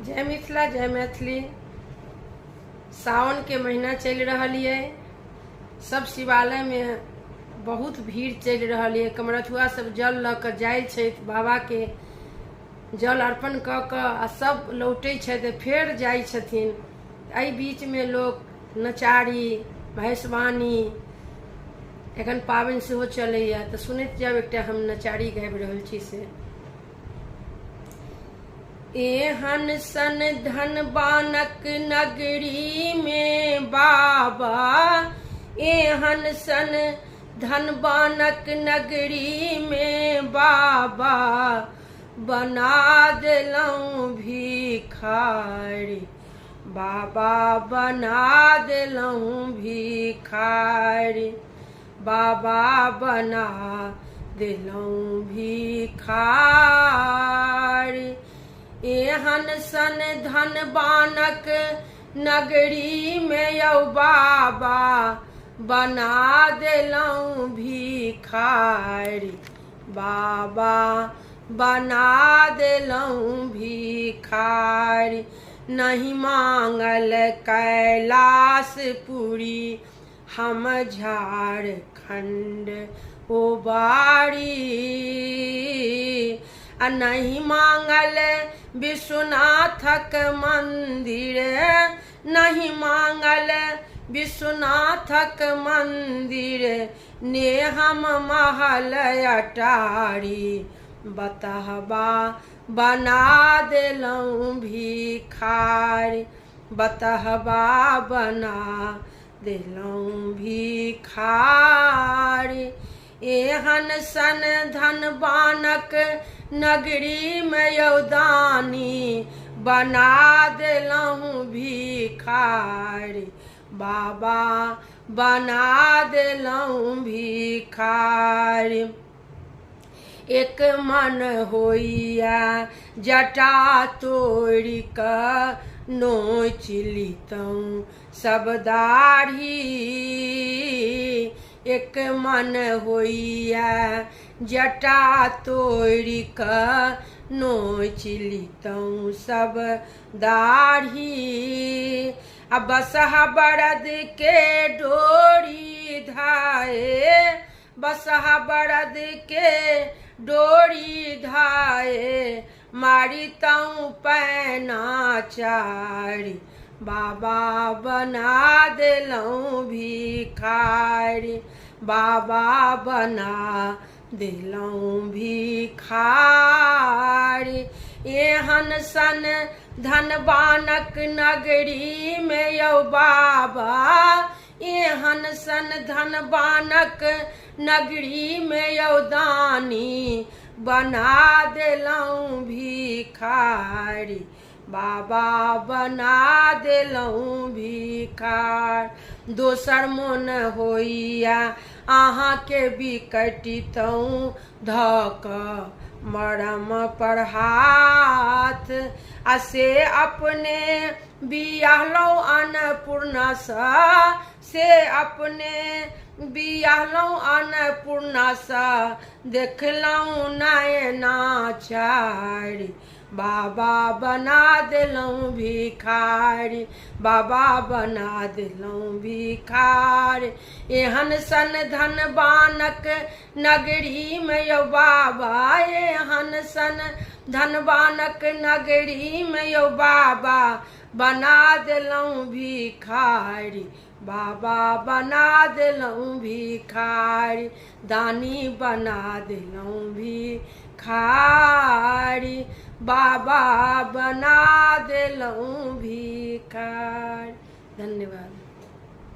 जय मिथिला जय मैथिली। सावन के महीना चल रहा है, सब शिवालय में बहुत भीड़ चल रहा है। कमरथुआ सब जल ल कर जाय छै, बाबा के जल अर्पण क आ सब लौटे छै, फेर जाय छथिन। एहि बीच में लोग नचारी भैंसवानी एखन पाबनि सेहो चलैया, तो सुनैत जाब। एकटा हम नचारी गाबि रहल छी से एहन सन धन बानक नगरी में बाबा, एहन सन धन बानक नगरी में बाबा, बना देलौं भिखारी बाबा, बना देलौं भिखारी बाबा, बना देलौं भिखारी। एहन सन धन बानक नगरी में यौ बाबा, बना देलौं भिखारी बाबा, बना देलौं भिखारी। नहीं मांगल कैलाशपुरी हम झारखंड ओ बारी, आ नहीं मांगल विश्वनाथक मंदिर, नहीं मांगल विश्वनाथक मंदिर, ने हम महल अटारी, बतहबा बना देलौं भिखारी, बतहबा बना देलौं भिखारी। एहन सन धन बानक नगरी में यौ दानी, बना देलौं भिखारी बाबा, बना देलौं भिखारी। एक मन होइया जटा तोड़ि क नोच लितौं सब दाढ़ी, एक मन होइया जटा तोड़ि क नोच लितौं सब दाढ़ी। अब बसहा बरद के डोरी धाए, बसहा बरद के डोरी धाए, मारितौं पैना चारी बाबा, बना देलौं भिखारी बाबा, बना देलौं भिखारी। एहन सन धन बानक नगरी में यौ बाबा, एहन सन धन बानक नगरी में यौ दानी, बना देलौं भिखारी बाबा, बना देलौं भिखारी। दोसर मोन होइया अहाँ के बिकटितौं धक मरम पर हाथ, आ से अपने बियाहलौं अन्नपूर्णा सा, से अपने बियाहलौं अन्नपूर्णा सा, देखलौं नयना चारी बाबा, बना देलौं भिखारी बाबा, बना देलौं भिखारी। एहन सन धन बानक नगरी में यौ बाबा, एहन सन धन बानक नगरी में यौ बाबा, बना देलौं भिखारी बाबा, बना देलौं भिखारी। दानी बना देलौं भिखारी बाबा, बना देलौं भिखारी। धन्यवाद।